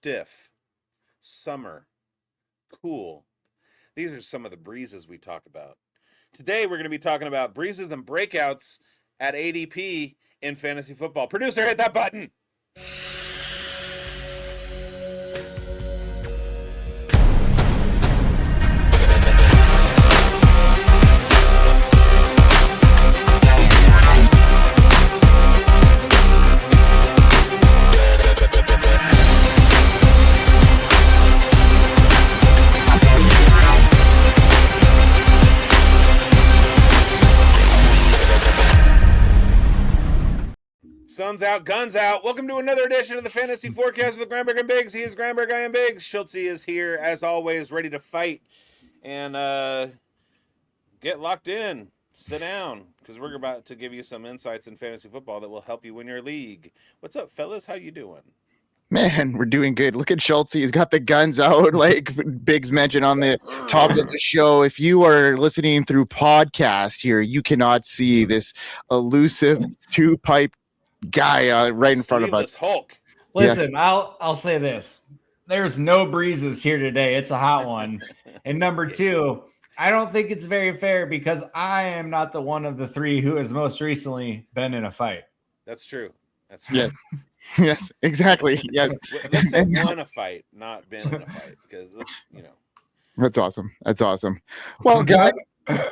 stiff, summer, cool. These are some of the breezes we talk about. Today, we're going to be talking about breezes and breakouts at ADP in fantasy football. Producer, hit that button. Sun's out, guns out. Welcome to another edition of the Fantasy Forecast with Grindberg and bigz. He is Grindberg, I am bigz. Schultzy is here, as always, ready to fight. And get locked in. Sit down, because we're about to give you some insights in fantasy football that will help you win your league. What's up, fellas? How you doing? Man, we're doing good. Look at Schultzy. He's got the guns out, like bigz mentioned on the top of the show. If you are listening through podcast here, you cannot see this elusive two-pipe guy right in front of us. Hulk. Listen, yeah. I'll say this. There's no breezes here today. It's a hot one. And number two, I don't think it's very fair because I am not the one of the three who has most recently been in a fight. That's true. That's true. Yes. Yes, exactly. Yes. Let's say won a fight, not been in a fight, because That's awesome. That's awesome. Well, guys,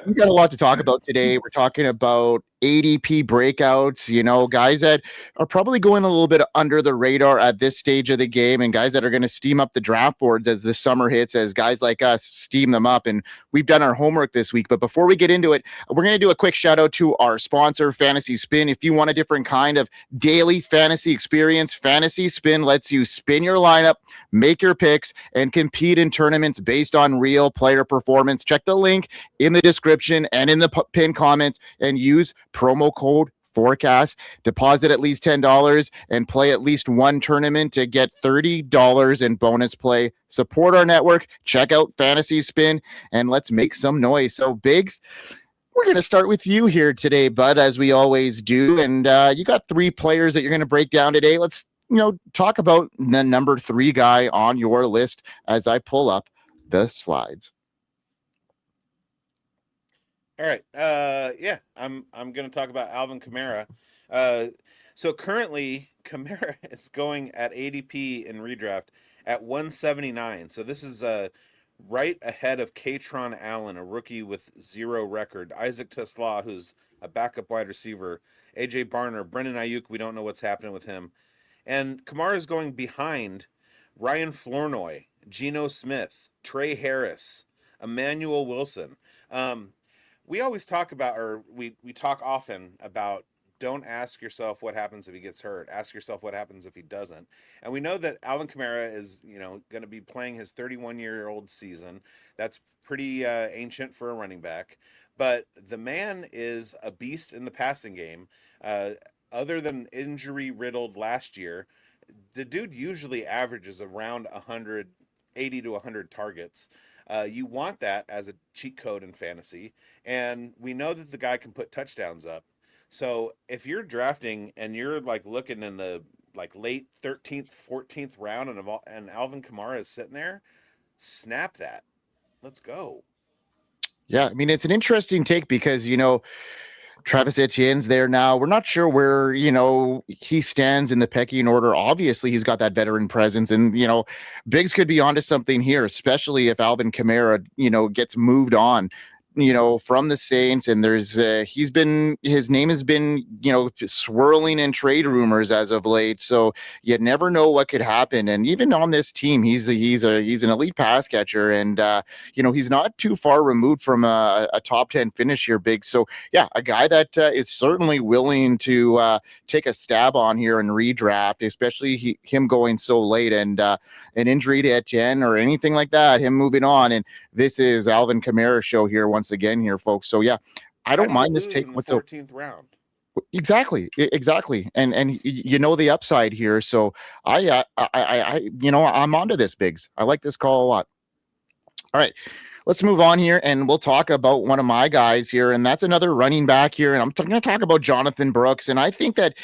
we've got a lot to talk about today. We're talking about ADP breakouts, guys that are probably going a little bit under the radar at this stage of the game, and guys that are going to steam up the draft boards as the summer hits, as guys like us steam them up. And we've done our homework this week. But before we get into it, we're going to do a quick shout out to our sponsor, Fantasy Spin. If you want a different kind of daily fantasy experience, Fantasy Spin lets you spin your lineup, make your picks, and compete in tournaments based on real player performance. Check the link in the description and in the pinned comment and use promo code forecast. Deposit at least $10 and play at least one tournament to get $30 in bonus play. Support our network. Check out Fantasy Spin and let's make some noise. So, bigz, we're going to start with you here today, bud, as we always do. And you got three players that you're going to break down today. Let's talk about the number 3 guy on your list as I pull up the slides. All right. I'm going to talk about Alvin Kamara. So currently, Kamara is going at ADP in redraft at 179. So this is right ahead of Katron Allen, a rookie with 0 record, Isaac Tesla, who's a backup wide receiver, AJ Barner, Brendan Ayuk. We don't know what's happening with him. And Kamara is going behind Ryan Flournoy, Geno Smith, Trey Harris, Emmanuel Wilson. We always talk about, or we talk often about, don't ask yourself what happens if he gets hurt. Ask yourself what happens if he doesn't. And we know that Alvin Kamara is, going to be playing his 31-year-old season. That's pretty ancient for a running back. But the man is a beast in the passing game. Other than injury-riddled last year, the dude usually averages around 80 to 100 targets. You want that as a cheat code in fantasy, and we know that the guy can put touchdowns up. So if you're drafting and you're looking in the late 13th, 14th round, and Alvin Kamara is sitting there, snap that. Let's go. Yeah, I mean, it's an interesting take because Travis Etienne's there now. We're not sure where, he stands in the pecking order. Obviously, he's got that veteran presence. And, bigz could be onto something here, especially if Alvin Kamara, gets moved on, from the Saints. And there's his name has been, swirling in trade rumors as of late. So you never know what could happen. And even on this team, he's an elite pass catcher. And, he's not too far removed from a top 10 finish here, bigz. So yeah, a guy that is certainly willing to take a stab on here and redraft, especially him going so late, and an injury to Etienne or anything like that, him moving on. And this is Alvin Kamara show here once again here, folks. So yeah, I don't mind this take. What's the 14th round? Exactly. And the upside here. So I'm onto this, bigz. I like this call a lot. All right. let's move on here, and we'll talk about one of my guys here, and that's another running back here, and I'm going to talk about Jonathan Brooks. And I think that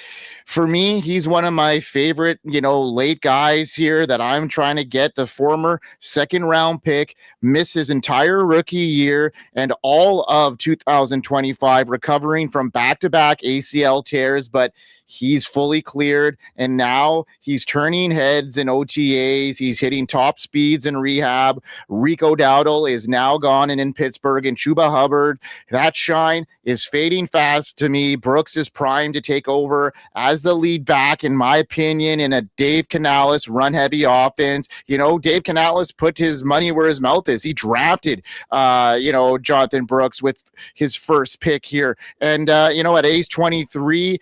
for me, he's one of my favorite, late guys here that I'm trying to get. The former second round pick, missed his entire rookie year and all of 2025, recovering from back-to-back ACL tears, but he's fully cleared, and now he's turning heads in OTAs. He's hitting top speeds in rehab. Rico Dowdle is now gone and in Pittsburgh, and Chuba Hubbard, that shine is fading fast to me. Brooks is primed to take over as the lead back, in my opinion, in a Dave Canales run-heavy offense. Dave Canales put his money where his mouth is. He drafted, Jonathan Brooks with his first pick here. And, at age 23,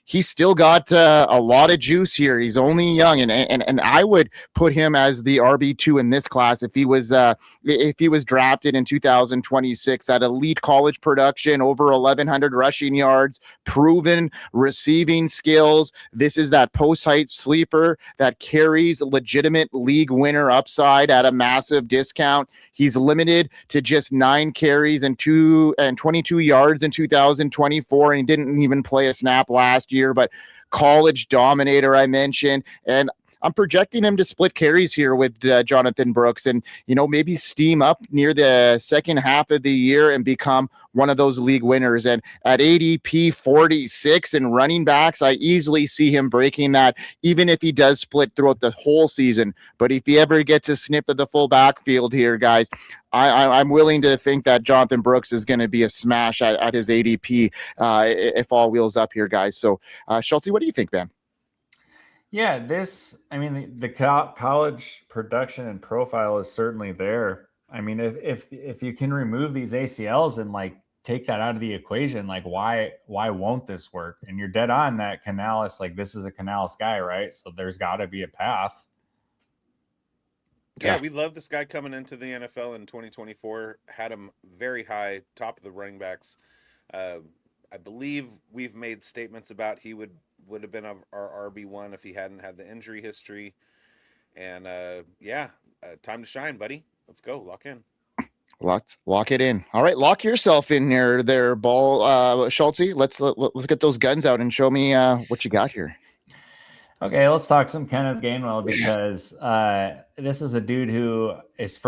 he's still got a lot of juice here. He's only young, and I would put him as the RB2 in this class if he was drafted in 2026. That elite college production, over 1,100 rushing yards, proven receiving skills. This is that post-height sleeper that carries legitimate league winner upside at a massive discount. He's limited to just 9 carries and 22 yards in 2024, and he didn't even play a snap last year, but college dominator, I mentioned. And I'm projecting him to split carries here with Jonathan Brooks and, maybe steam up near the second half of the year and become one of those league winners. And at ADP 46 in running backs, I easily see him breaking that, even if he does split throughout the whole season. But if he ever gets a sniff of the full backfield here, guys, I'm willing to think that Jonathan Brooks is going to be a smash at his ADP if all wheels up here, guys. So, Schultzy, what do you think, man? Yeah, the college production and profile is certainly there. I mean, if you can remove these ACLs and take that out of the equation, why won't this work? And you're dead on that Canales, this is a Canales guy, right? So there's got to be a path. Yeah, we love this guy coming into the NFL in 2024. Had him very high, top of the running backs. I believe we've made statements about he would have been our RB1 if he hadn't had the injury history. And time to shine, buddy. Let's go. Lock in. Let's lock it in. All right, lock yourself in there, Ball Schultzy. Let's get those guns out and show me what you got here. Okay, let's talk some Kenneth Gainwell, because this is a dude who is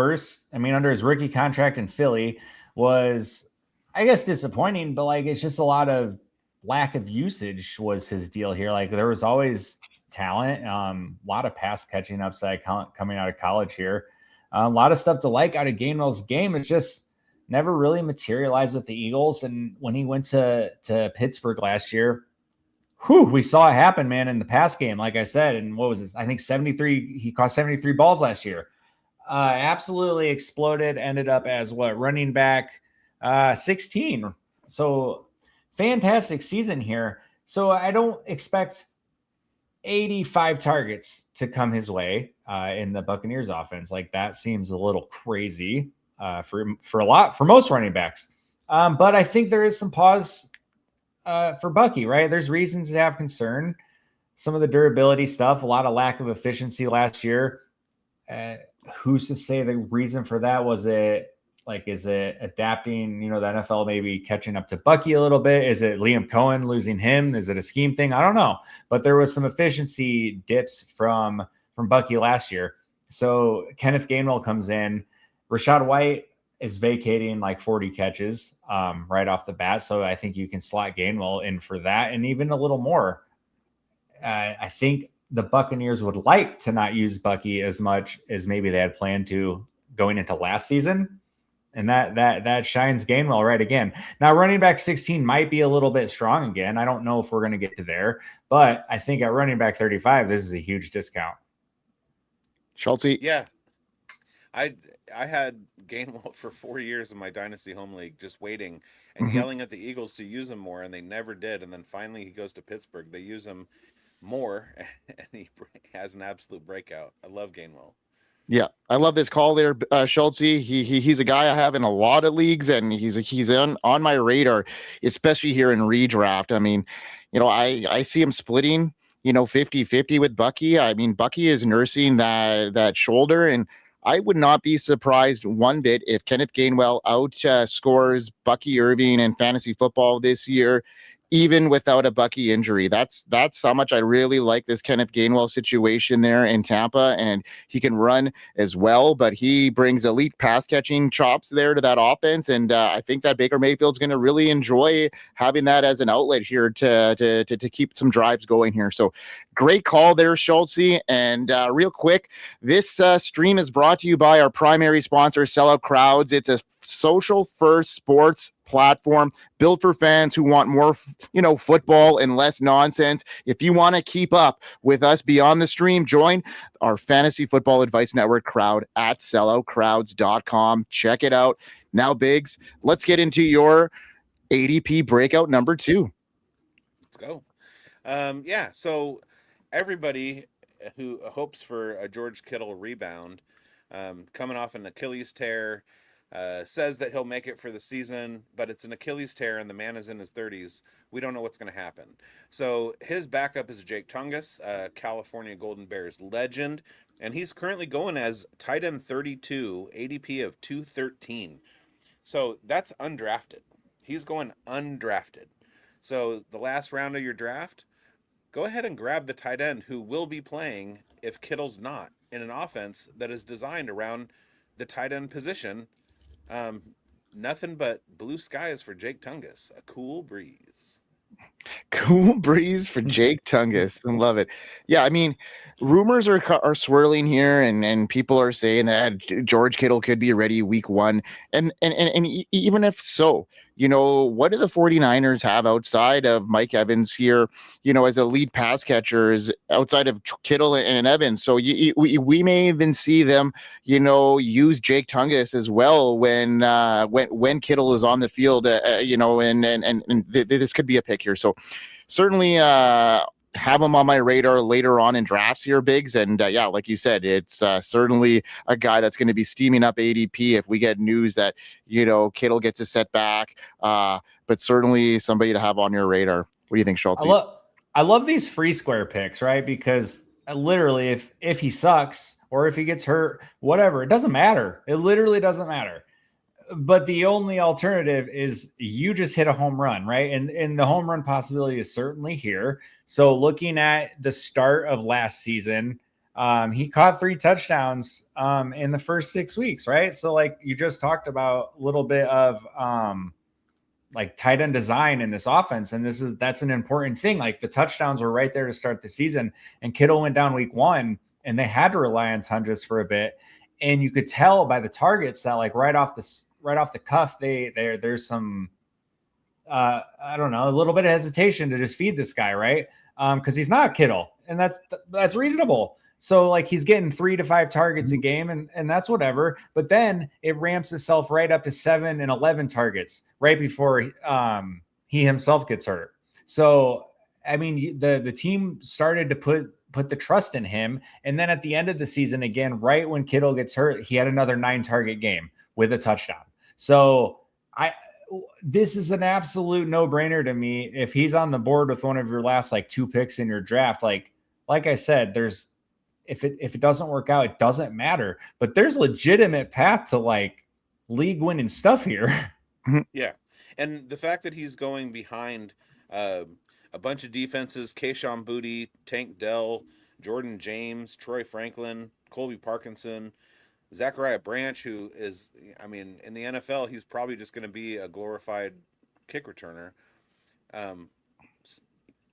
under his rookie contract in Philly was, I guess, disappointing, but it's just a lot of lack of usage was his deal here. There was always talent, a lot of pass catching upside coming out of college here. A lot of stuff to like out of Gainwell's game. It's just never really materialized with the Eagles. And when he went to Pittsburgh last year, we saw it happen, man, in the pass game, like I said. And what was this? I think 73, he caught 73 balls last year. Absolutely exploded, ended up as running back 16. So fantastic season here. So I don't expect 85 targets to come his way in the Buccaneers offense. That seems a little crazy for most running backs. But I think there is some pause for Bucky, right? There's reasons to have concern. Some of the durability stuff, a lot of lack of efficiency last year. Who's to say the reason for that? Was it is it adapting, the NFL maybe catching up to Bucky a little bit? Is it Liam Cohen losing him? Is it a scheme thing? I don't know. But there was some efficiency dips from Bucky last year. So Kenneth Gainwell comes in. Rachaad White is vacating 40 catches right off the bat. So I think you can slot Gainwell in for that and even a little more. I think the Buccaneers would like to not use Bucky as much as maybe they had planned to going into last season. And that shines Gainwell right again. Now, running back 16 might be a little bit strong again. I don't know if we're going to get to there, but I think at running back 35, this is a huge discount. Schultzy? Yeah. I had Gainwell for 4 years in my Dynasty Home League, just waiting and yelling at the Eagles to use him more, and they never did. And then finally he goes to Pittsburgh. They use him more, and he has an absolute breakout. I love Gainwell. Yeah, I love this call there, Schultzy. He's a guy I have in a lot of leagues, and he's on my radar, especially here in redraft. I mean, I see him splitting, 50-50 with Bucky. I mean, Bucky is nursing that shoulder, and I would not be surprised one bit if Kenneth Gainwell scores Bucky Irving in fantasy football this year, even without a Bucky injury. That's how much I really like this Kenneth Gainwell situation there in Tampa, and he can run as well, but he brings elite pass catching chops there to that offense, and I think that Baker Mayfield's going to really enjoy having that as an outlet here to keep some drives going here. So great call there, Schultzy. And real quick, this stream is brought to you by our primary sponsor, Sellout Crowds. It's a social first sports platform built for fans who want more, football and less nonsense. If you want to keep up with us beyond the stream, join our Fantasy Football Advice Network crowd at selloutcrowds.com. Check it out. Now, Biggs, let's get into your ADP breakout number 2. Let's go. So everybody who hopes for a George Kittle rebound, coming off an Achilles tear, says that he'll make it for the season, but it's an Achilles tear and the man is in his 30s. We don't know what's going to happen. So his backup is Jake Tonges, California Golden Bears legend, and he's currently going as tight end 32, ADP of 213. So that's undrafted. He's going undrafted. So the last round of your draft, go ahead and grab the tight end who will be playing if Kittle's not, in an offense that is designed around the tight end position. Nothing but blue skies for Jake Tonges. A cool breeze. Cool breeze for Jake Tonges. I love it. Yeah, I mean, rumors are swirling here, and people are saying that George Kittle could be ready week 1. And even if so, what do the 49ers have outside of Mike Evans here, as a lead pass catchers outside of Kittle and Evans? So we may even see them, use Jake Tonges as well when Kittle is on the field, and this could be a pick here. So certainly have him on my radar later on in drafts here, Biggs. And like you said, it's certainly a guy that's going to be steaming up ADP if we get news that, Kittle gets a setback, but certainly somebody to have on your radar. What do you think, Schultz? I love these free square picks, right? Because literally if he sucks or if he gets hurt, whatever, it doesn't matter. It literally doesn't matter. But the only alternative is you just hit a home run, right? And the home run possibility is certainly here. So looking at the start of last season, he caught 3 touchdowns in the first 6 weeks, right? So like you just talked about a little bit of like tight end design in this offense. And that's an important thing. Like the touchdowns were right there to start the season, and Kittle went down week 1 and they had to rely on Tonges for a bit. And you could tell by the targets that like right off the cuff, there's some, I don't know, a little bit of hesitation to just feed this guy, right? Because he's not Kittle, and that's reasonable. So like he's getting 3 to 5 targets a game, and that's whatever. But then it ramps itself right up to 7 and 11 targets right before he himself gets hurt. So I mean, the team started to put the trust in him, and then at the end of the season, again, right when Kittle gets hurt, he had another 9 target game with a touchdown. So this is an absolute no-brainer to me. If he's on the board with one of your last like 2 picks in your draft, like I said, if it doesn't work out, it doesn't matter. But there's legitimate path to like league winning stuff here. Yeah, and the fact that he's going behind a bunch of defenses: Kayshon Boutte, Tank Dell, Jordan James, Troy Franklin, Colby Parkinson, Zachariah Branch, who is, I mean, in the NFL, he's probably just going to be a glorified kick returner.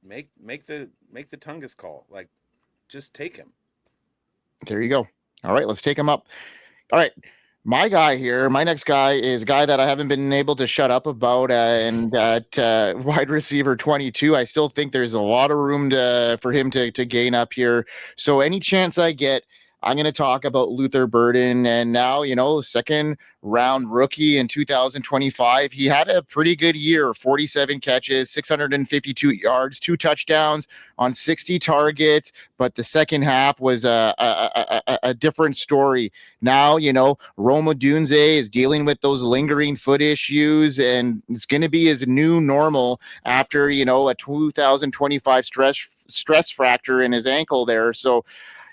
Make the Tonges call. Like, just take him. There you go. All right, let's take him up. All right, my next guy is a guy that I haven't been able to shut up about, and at wide receiver 22, I still think there's a lot of room for him to gain up here. So any chance I get, I'm going to talk about Luther Burden. And now, second round rookie in 2025. He had a pretty good year, 47 catches, 652 yards, 2 touchdowns on 60 targets. But the second half was a different story. Now, Roma Dunze is dealing with those lingering foot issues, and it's going to be his new normal after, a 2025 stress fracture in his ankle there. So,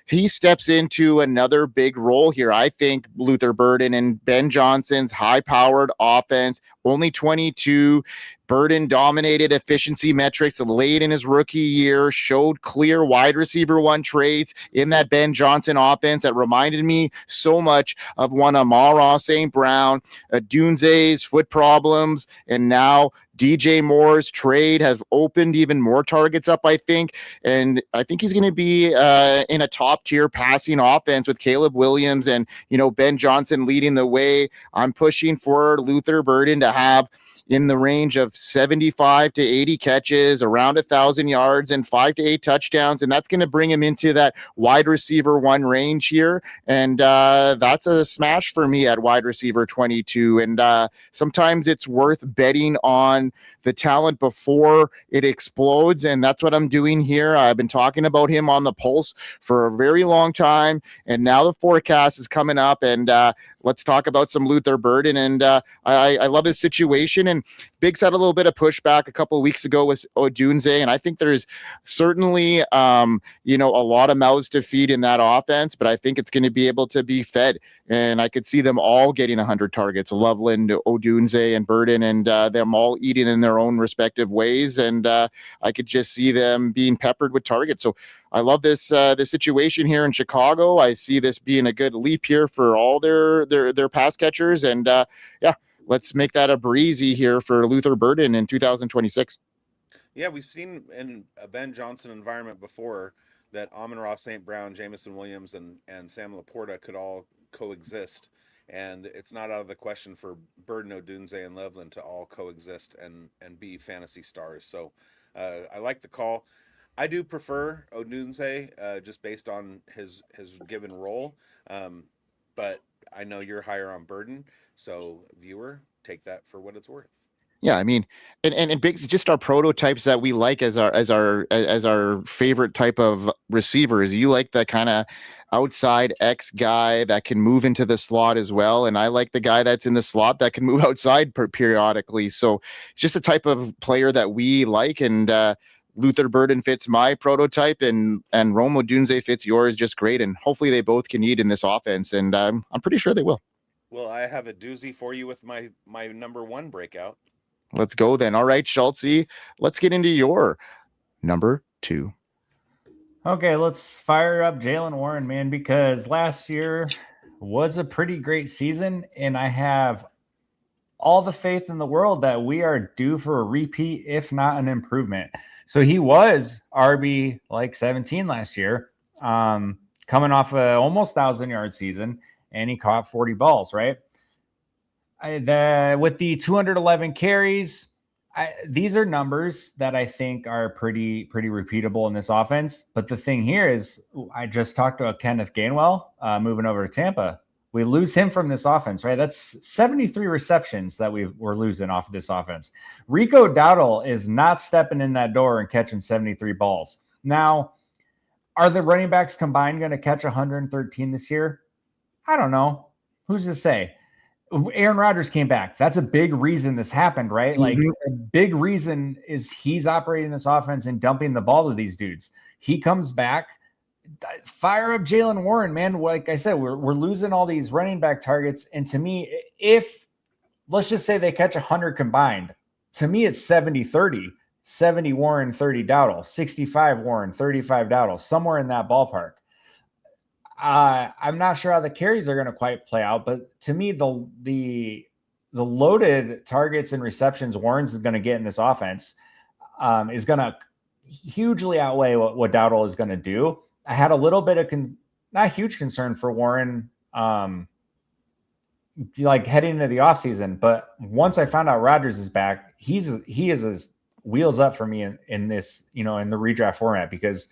he steps into another big role here. I think Luther Burden and Ben Johnson's high-powered offense, only 22. Burden dominated efficiency metrics late in his rookie year, showed clear wide receiver one traits in that Ben Johnson offense that reminded me so much of one Amon-Ra St. Brown, Dunze's foot problems, and now DJ Moore's trade has opened even more targets up, I think. And I think he's going to be in a top tier passing offense with Caleb Williams and, Ben Johnson leading the way. I'm pushing for Luther Burden to have in the range of 75 to 80 catches, around 1,000 yards, and 5 to 8 touchdowns. And that's going to bring him into that wide receiver one range here. And that's a smash for me at wide receiver 22. And sometimes it's worth betting on the talent before it explodes. And that's what I'm doing here. I've been talking about him on the pulse for a very long time. And now the forecast is coming up. And let's talk about some Luther Burden. And I love his situation. And bigz had a little bit of pushback a couple of weeks ago with Odunze. And I think there's certainly, a lot of mouths to feed in that offense. But I think it's going to be able to be fed. And I could see them all getting 100 targets, Loveland, Odunze, and Burden, and them all eating in their own respective ways. And I could just see them being peppered with targets. So I love this situation here in Chicago. I see this being a good leap here for all their pass catchers. And let's make that a breezy here for Luther Burden in 2026. Yeah, we've seen in a Ben Johnson environment before that Amon-Ra St. Brown, Jamison Williams, and Sam Laporta could all coexist. And it's not out of the question for Burden, Odunze, and Loveland to all coexist and be fantasy stars. So I like the call. I do prefer Odunze just based on his given role. But I know you're higher on Burden. So viewer, take that for what it's worth. Yeah, I mean, and bigz just our prototypes that we like as our favorite type of receivers. You like the kind of outside X guy that can move into the slot as well, and I like the guy that's in the slot that can move outside periodically. So it's just a type of player that we like, and Luther Burden fits my prototype, and Rome Odunze fits yours just great, and hopefully they both can eat in this offense, and I'm pretty sure they will. Well, I have a doozy for you with my number one breakout. Let's go then. All right, Schultzy, let's get into your number 2. Okay, let's fire up Jaylen Warren, man, because last year was a pretty great season, and I have all the faith in the world that we are due for a repeat, if not an improvement. So he was RB 17 last year, coming off a almost 1,000-yard season, and he caught 40 balls, right? With the 211 carries, these are numbers that I think are pretty repeatable in this offense. But the thing here is, I just talked to Kenneth Gainwell moving over to Tampa. We lose him from this offense, right? That's 73 receptions that we're losing off of this offense. Rico Dowdle is not stepping in that door and catching 73 balls. Now, are the running backs combined going to catch 113 this year? I don't know. Who's to say? Aaron Rodgers came back. That's a big reason this happened, right? Like a big reason is he's operating this offense and dumping the ball to these dudes. He comes back. Fire up Jaylen Warren, man. Like I said, we're losing all these running back targets. And to me, if let's just say they catch 100 combined, to me it's 70-30. 70 Warren, 30 Dowdle, 65 Warren, 35 Dowdle, somewhere in that ballpark. I'm not sure how the carries are going to quite play out, but to me, the loaded targets and receptions Warren's is going to get in this offense is going to hugely outweigh what Dowdle is going to do. I had a little bit of not huge concern for Warren, heading into the offseason, but once I found out Rodgers is back, he is as wheels up for me in this, in the redraft format, because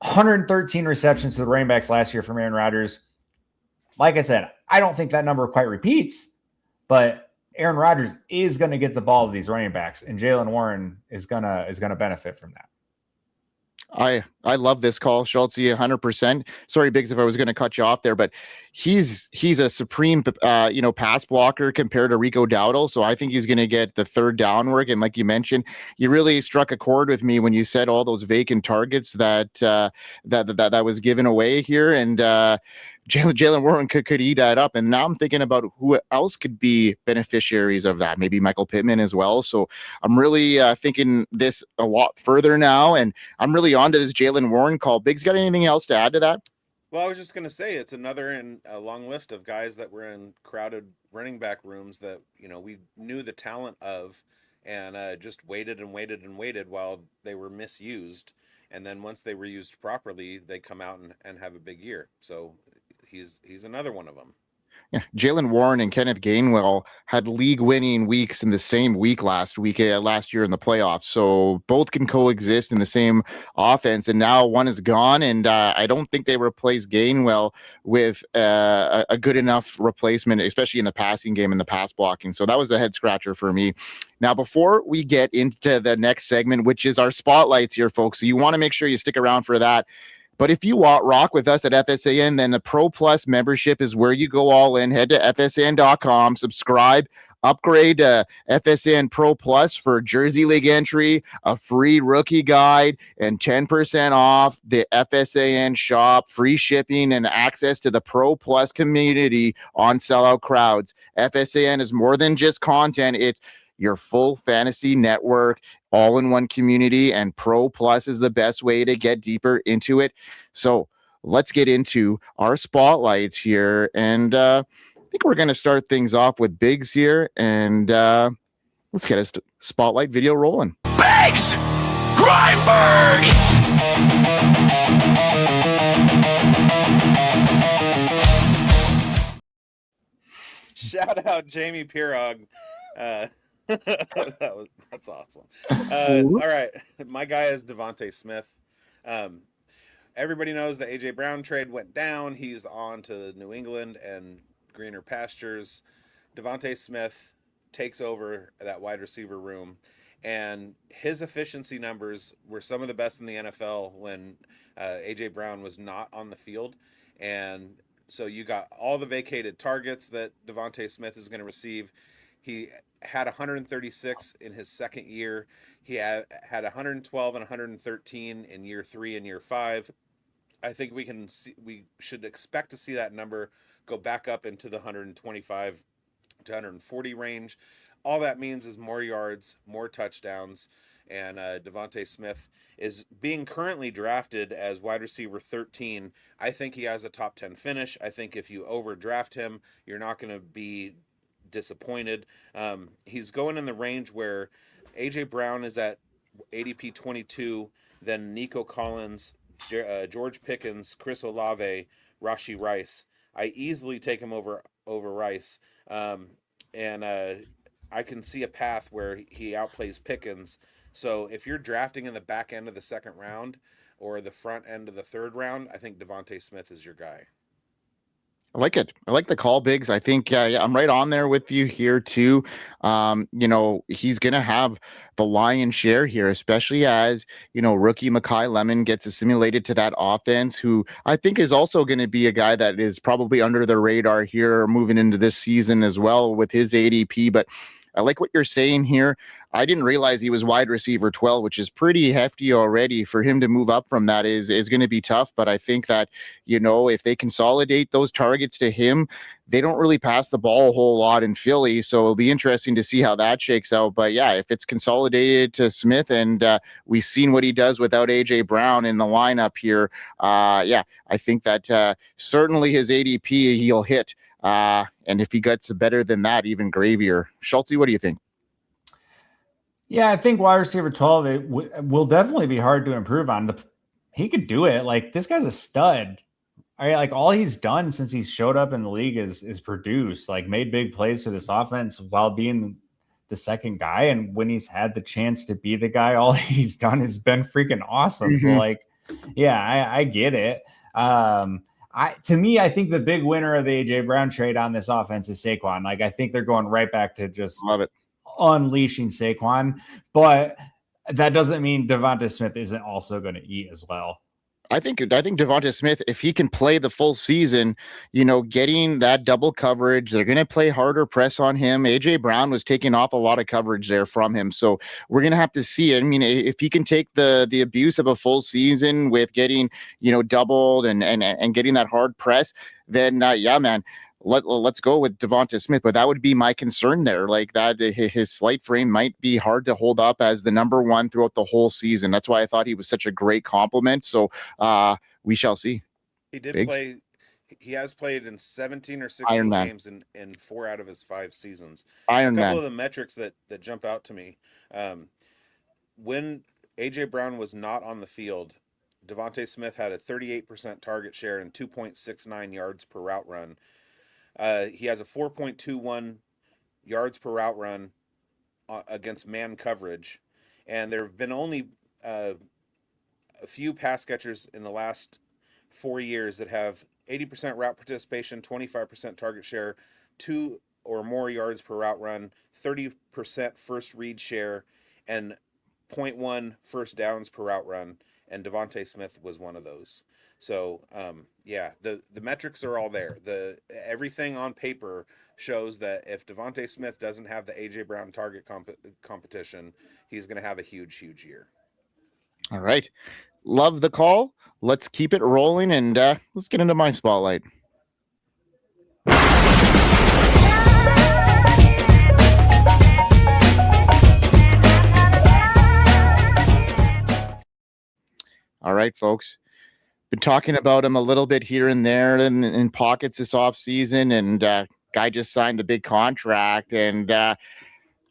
113 receptions to the running backs last year from Aaron Rodgers. Like I said, I don't think that number quite repeats, but Aaron Rodgers is going to get the ball to these running backs, and Jaylen Warren is gonna benefit from that. I love this call, Schultzy, 100%. Sorry, Biggs, if I was going to cut you off there, but he's a supreme, pass blocker compared to Rico Dowdle. So I think he's going to get the third down work. And like you mentioned, you really struck a chord with me when you said all those vacant targets that was given away here, and Jaylen Warren could eat that up. And now I'm thinking about who else could be beneficiaries of that. Maybe Michael Pittman as well. So I'm really thinking this a lot further now, and I'm really onto this Jaylen Warren call. Biggs, got anything else to add to that? Well, I was just going to say it's another in a long list of guys that were in crowded running back rooms that we knew the talent of, and just waited and waited and waited while they were misused, and then once they were used properly, they come out and have a big year. So he's another one of them. Yeah, Jaylen Warren and Kenneth Gainwell had league-winning weeks in the same week last year in the playoffs. So both can coexist in the same offense. And now one is gone, and I don't think they replace Gainwell with a good enough replacement, especially in the passing game and the pass blocking. So that was a head scratcher for me. Now, before we get into the next segment, which is our spotlights here, folks, so you want to make sure you stick around for that. But if you rock with us at FSAN, then the Pro Plus membership is where you go all in. Head to FSN.com, subscribe, upgrade to FSN Pro Plus for Jersey League entry, a free rookie guide, and 10% off the FSAN shop, free shipping, and access to the Pro Plus community on Sellout Crowds. FSAN is more than just content. It's your full fantasy network, all in one community, and Pro Plus is the best way to get deeper into it. So let's get into our spotlights here. And I think we're going to start things off with Biggs here. And let's get a spotlight video rolling. bigz! Grindberg! Shout out Jamie Pirog. That's awesome. All right, my guy is DeVonta Smith. Everybody knows the AJ Brown trade went down. He's on to New England and greener pastures. DeVonta Smith takes over that wide receiver room, and his efficiency numbers were some of the best in the NFL when AJ Brown was not on the field. And so you got all the vacated targets that DeVonta Smith is going to receive. He had 136 in his second year. He had 112 and 113 in year 3 and year 5. I think we should expect to see that number go back up into the 125 to 140 range. All that means is more yards, more touchdowns, and DeVonta Smith is being currently drafted as wide receiver 13. I think he has a top 10 finish. I think if you overdraft him, you're not going to be disappointed. He's going in the range where AJ Brown is at ADP 22, then Nico Collins, George Pickens, Chris Olave, Rashee Rice. I easily take him over Rice, and I can see a path where he outplays Pickens. So if you're drafting in the back end of the second round or the front end of the third round, I think DeVonta Smith is your guy. I like it. I like the call, Biggs. I think I'm right on there with you here too. He's going to have the lion's share here, especially as, rookie Mekhi Lemon gets assimilated to that offense, who I think is also going to be a guy that is probably under the radar here moving into this season as well with his ADP. But I like what you're saying here. I didn't realize he was wide receiver 12, which is pretty hefty already. For him to move up from that is going to be tough. But I think that, if they consolidate those targets to him, they don't really pass the ball a whole lot in Philly. So it'll be interesting to see how that shakes out. But yeah, if it's consolidated to Smith and we've seen what he does without AJ Brown in the lineup here, I think that certainly his ADP he'll hit. And if he gets better than that, even gravier. Schultzy, what do you think? Yeah, I think wide receiver 12 will definitely be hard to improve on. He could do it. Like, this guy's a stud. All he's done since he showed up in the league is produce, made big plays for this offense while being the second guy. And when he's had the chance to be the guy, all he's done has been freaking awesome. Mm-hmm. So I get it. To me, I think the big winner of the AJ Brown trade on this offense is Saquon. I think they're going right back to just love it, unleashing Saquon. But that doesn't mean DeVonta Smith isn't also going to eat as well. I think DeVonta Smith, if he can play the full season, getting that double coverage, they're going to play harder press on him. AJ Brown was taking off a lot of coverage there from him, so we're going to have to see. I mean, if he can take the abuse of a full season with getting doubled and getting that hard press, then yeah, man. Let's go with DeVonta Smith, but that would be my concern there. Like that, his slight frame might be hard to hold up as the number one throughout the whole season. That's why I thought he was such a great compliment. So we shall see. He did bigz. play. He has played in 17 or 16 games in 4 out of his 5 seasons. A couple of the metrics that jump out to me. When AJ Brown was not on the field, DeVonta Smith had a 38% target share and 2.69 yards per route run. He has a 4.21 yards per route run against man coverage. And there have been only a few pass catchers in the last 4 years that have 80% route participation, 25% target share, 2 or more yards per route run, 30% first read share, and 0.1 first downs per route run. And DeVonta Smith was one of those. So, yeah, the metrics are all there. Everything on paper shows that if DeVonta Smith doesn't have the AJ Brown target competition, he's going to have a huge, huge year. All right. Love the call. Let's keep it rolling, and let's get into my spotlight. All right, folks. Been talking about him a little bit here and there in pockets this offseason, and guy just signed the big contract, and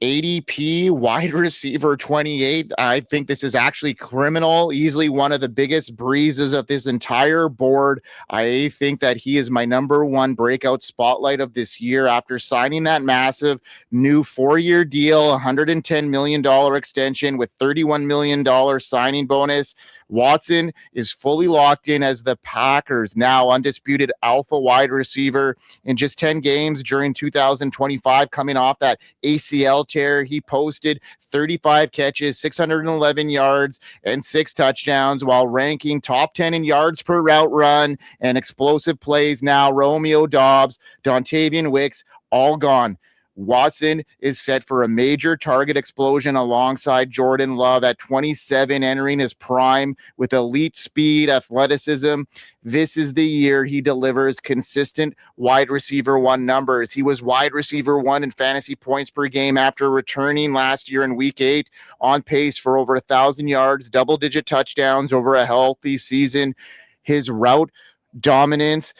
ADP wide receiver 28. I think this is actually criminal. Easily one of the biggest breezes of this entire board. I think that he is my number one breakout spotlight of this year after signing that massive new 4-year deal, $110 million extension with $31 million signing bonus. Watson is fully locked in as the Packers' now undisputed alpha wide receiver. In just 10 games during 2025, coming off that ACL tear, he posted 35 catches, 611 yards, and 6 touchdowns while ranking top 10 in yards per route run and explosive plays. Now Romeo Doubs, Dontavian Wicks, all gone. Watson is set for a major target explosion alongside Jordan Love at 27, entering his prime with elite speed, athleticism. This is the year he delivers consistent wide receiver 1 numbers. He was wide receiver 1 in fantasy points per game after returning last year in week 8, on pace for over 1,000 yards, double-digit touchdowns over a healthy season. His route dominance,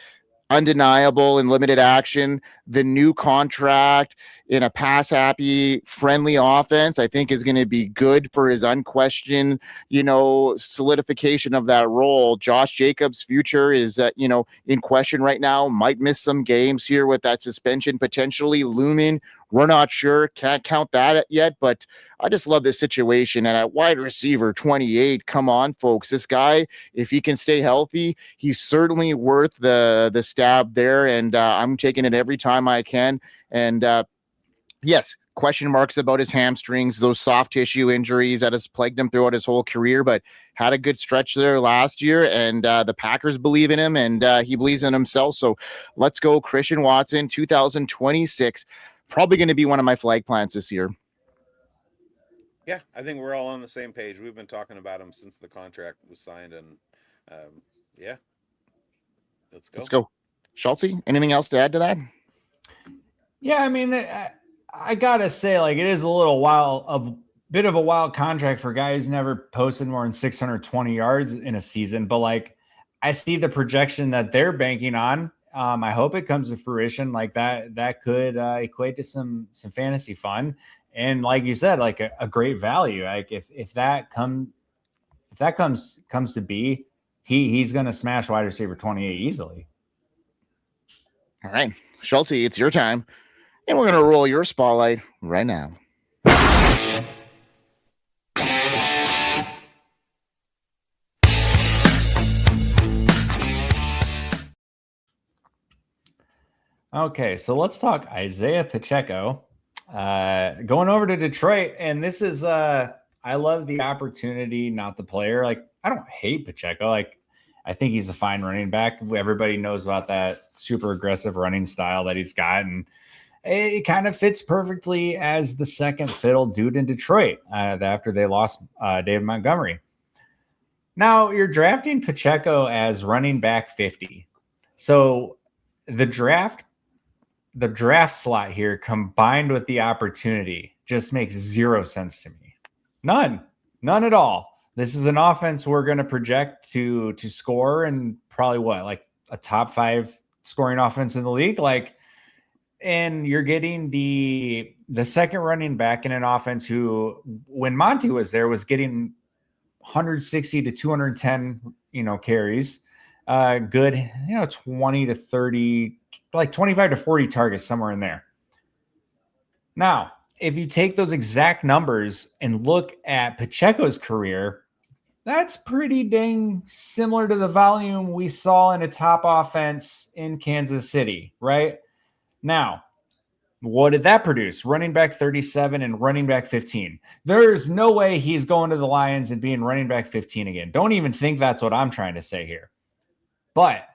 undeniable in limited action. The new contract in a pass-happy, friendly offense, I think, is going to be good for his unquestioned, solidification of that role. Josh Jacobs' future is, in question right now. Might miss some games here with that suspension potentially looming. We're not sure. Can't count that yet, but I just love this situation. And at wide receiver 28, come on, folks. This guy, if he can stay healthy, he's certainly worth the stab there. And I'm taking it every time I can. And yes, question marks about his hamstrings, those soft tissue injuries that has plagued him throughout his whole career, but had a good stretch there last year. And the Packers believe in him, and he believes in himself. So let's go, Christian Watson, 2026. Probably going to be one of my flag plants this year. Yeah, I think we're all on the same page. We've been talking about him since the contract was signed, and yeah, let's go. Let's go. Schultzy, anything else to add to that? Yeah, I mean, I gotta say, like, it is a bit of a wild contract for a guy who's never posted more than 620 yards in a season. But like, I see the projection that they're banking on. I hope it comes to fruition. Like that could equate to some fantasy fun. And like you said, like a great value. Like if that comes to be, he's going to smash wide receiver 28 easily. All right, Schultzy, it's your time, and we're going to roll your spotlight right now. Okay, so let's talk Isaiah Pacheco going over to Detroit. And this is I love the opportunity, not the player. Like, I don't hate Pacheco. Like, I think he's a fine running back. Everybody knows about that super aggressive running style that he's got. And it kind of fits perfectly as the second fiddle dude in Detroit after they lost David Montgomery. Now you're drafting Pacheco as running back 50. So the draft slot here combined with the opportunity just makes zero sense to me. None at all. This is an offense we're going to project to score and probably like a top 5 scoring offense in the league. Like, and you're getting the second running back in an offense who, when Monty was there, was getting 160 to 210, carries, good, 20 to 30, like 25 to 40 targets, somewhere in there. Now, if you take those exact numbers and look at Pacheco's career, that's pretty dang similar to the volume we saw in a top offense in Kansas City, right? Now, what did that produce? Running back 37 and running back 15. There's no way he's going to the Lions and being running back 15 again. Don't even think that's what I'm trying to say here. But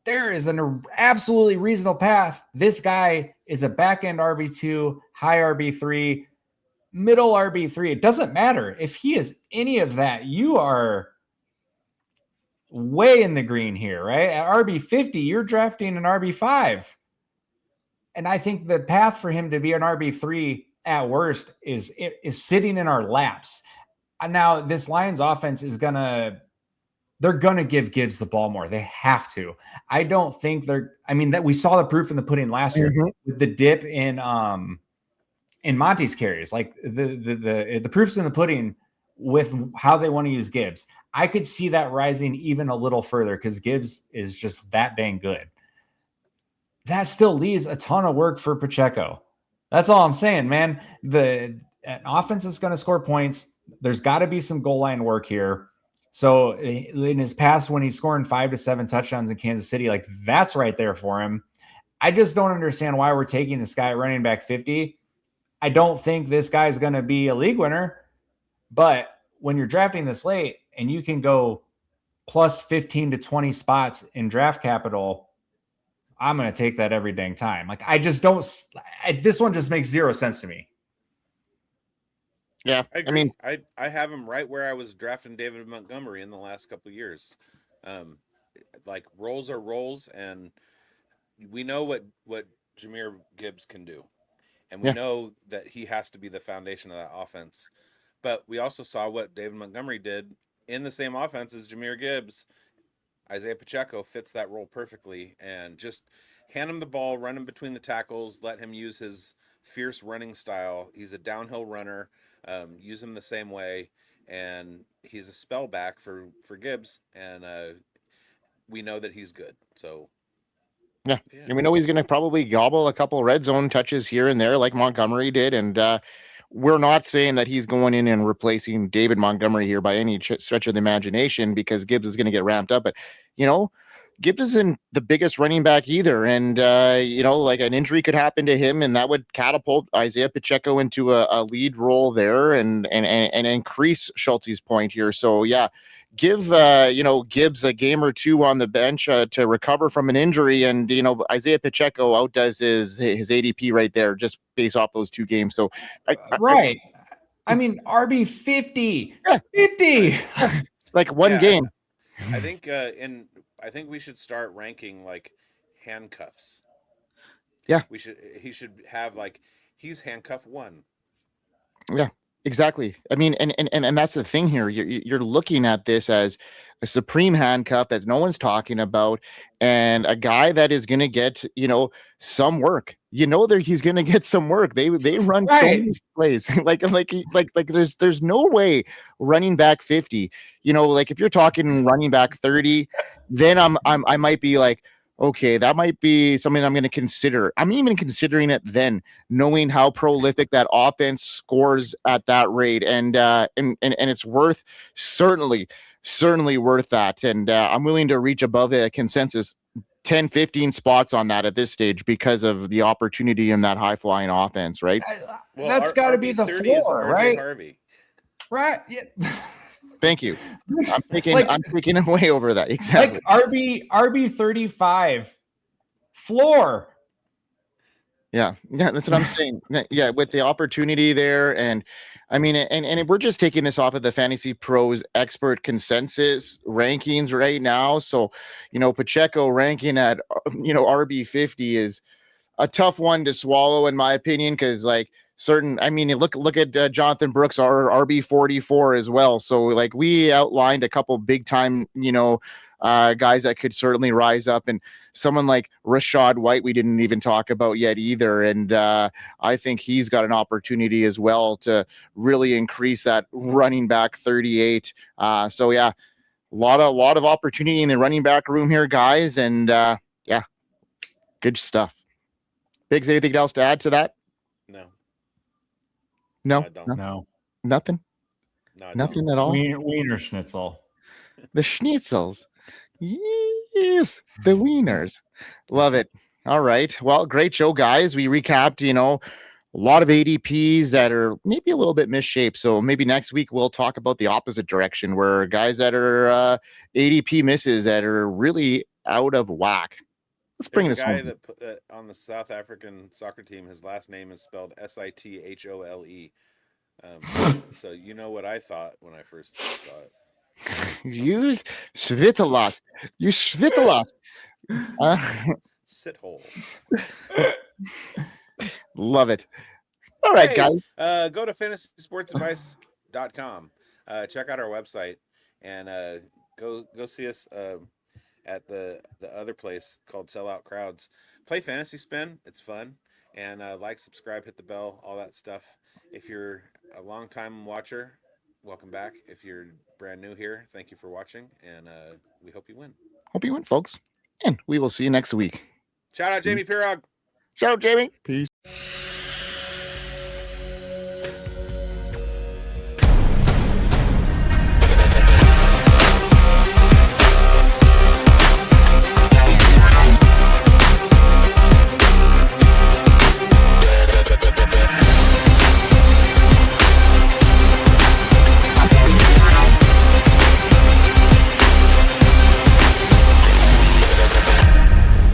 there is an absolutely reasonable path. This guy is a back-end RB2, high RB3, middle RB3. It doesn't matter. If he is any of that, you are way in the green here, right? At RB50, you're drafting an RB5. And I think the path for him to be an RB3 at worst is sitting in our laps. Now, this Lions offense they're going to give Gibbs the ball more. They have to. I don't think that we saw the proof in the pudding last year with the dip in Monty's carries. Like the proof's in the pudding with how they want to use Gibbs. I could see that rising even a little further because Gibbs is just that dang good. That still leaves a ton of work for Pacheco. That's all I'm saying, man. An offense is going to score points. There's got to be some goal line work here. So in his past, when he's scoring 5 to 7 touchdowns in Kansas City, like that's right there for him. I just don't understand why we're taking this guy at running back 50. I don't think this guy's going to be a league winner, but when you're drafting this late and you can go plus 15 to 20 spots in draft capital, I'm going to take that every dang time. Like, I just don't, this one just makes zero sense to me. Yeah. I mean, I have him right where I was drafting David Montgomery in the last couple of years. Like rolls are rolls, and we know what Jahmyr Gibbs can do. And we know that he has to be the foundation of that offense. But we also saw what David Montgomery did in the same offense as Jahmyr Gibbs. Isaiah Pacheco fits that role perfectly, and just hand him the ball, run him between the tackles, let him use his fierce running style. He's a downhill runner. Use him the same way, and he's a spell back for Gibbs, and we know that he's good. So yeah. And we know he's going to probably gobble a couple of red zone touches here and there like Montgomery did, and we're not saying that he's going in and replacing David Montgomery here by any stretch of the imagination, because Gibbs is going to get ramped up. But, Gibbs isn't the biggest running back either. And, like an injury could happen to him, and that would catapult Isaiah Pacheco into a lead role there and increase Schultzy's point here. So, yeah, give, Gibbs a game or two on the bench to recover from an injury. And, Isaiah Pacheco outdoes his ADP right there just based off those 2 games. So, I mean, RB 50, 50, like one game. I think we should start ranking like handcuffs. Yeah, he should have like he's handcuff 1. Yeah, exactly. I mean, and that's the thing here. You're looking at this as a supreme handcuff that no one's talking about, and a guy that is going to get, some work. That he's going to get some work. They run so many plays. like there's no way running back 50. Like if you're talking running back 30, then I might be like, okay, that might be something I'm going to consider. I'm even considering it then, knowing how prolific that offense scores at that rate, and it's worth certainly worth that. And I'm willing to reach above a consensus 10, 15 spots on that at this stage because of the opportunity in that high flying offense, right? That's got to be the floor, right? Harvey. Right. Yeah. Thank you. I'm taking Like- I'm taking him way over that. Exactly. Like RB 35 floor. Yeah, that's what I'm saying. Yeah, with the opportunity there, and I mean, and we're just taking this off of the Fantasy Pros expert consensus rankings right now. So, Pacheco ranking at RB 50 is a tough one to swallow, in my opinion, because look at Jonathan Brooks, our RB 44 as well. So like we outlined a couple big time, guys that could certainly rise up, and someone like Rashad White we didn't even talk about yet either, and I think he's got an opportunity as well to really increase that running back 38. So yeah, a lot of opportunity in the running back room here, guys, and yeah, good stuff. Biggs, anything else to add to that? No, I don't. No. Nothing. No, I Nothing don't. at all. Wiener schnitzel. The schnitzels. Yes, the wieners. Love it. All right. Well, great show, guys. We recapped, a lot of ADPs that are maybe a little bit misshaped. So maybe next week we'll talk about the opposite direction, where guys that are ADP misses that are really out of whack. Let's bring There's this a guy home. that on the South African soccer team, his last name is spelled Sithole. So you know what I thought when I first saw it. You svit a lot. You svit a lot. Sit hole. Love it. All right, guys. Go to fantasysportsadvice.com. Check out our website and go see us at the other place called Sellout Crowds. Play Fantasy Spin. It's fun. And subscribe, hit the bell, all that stuff. If you're a long-time watcher, welcome back. If you're brand new here, thank you for watching. And we hope you win. Hope you win, folks. And we will see you next week. Shout out Jamie Pirog. Shout out, Jamie. Peace.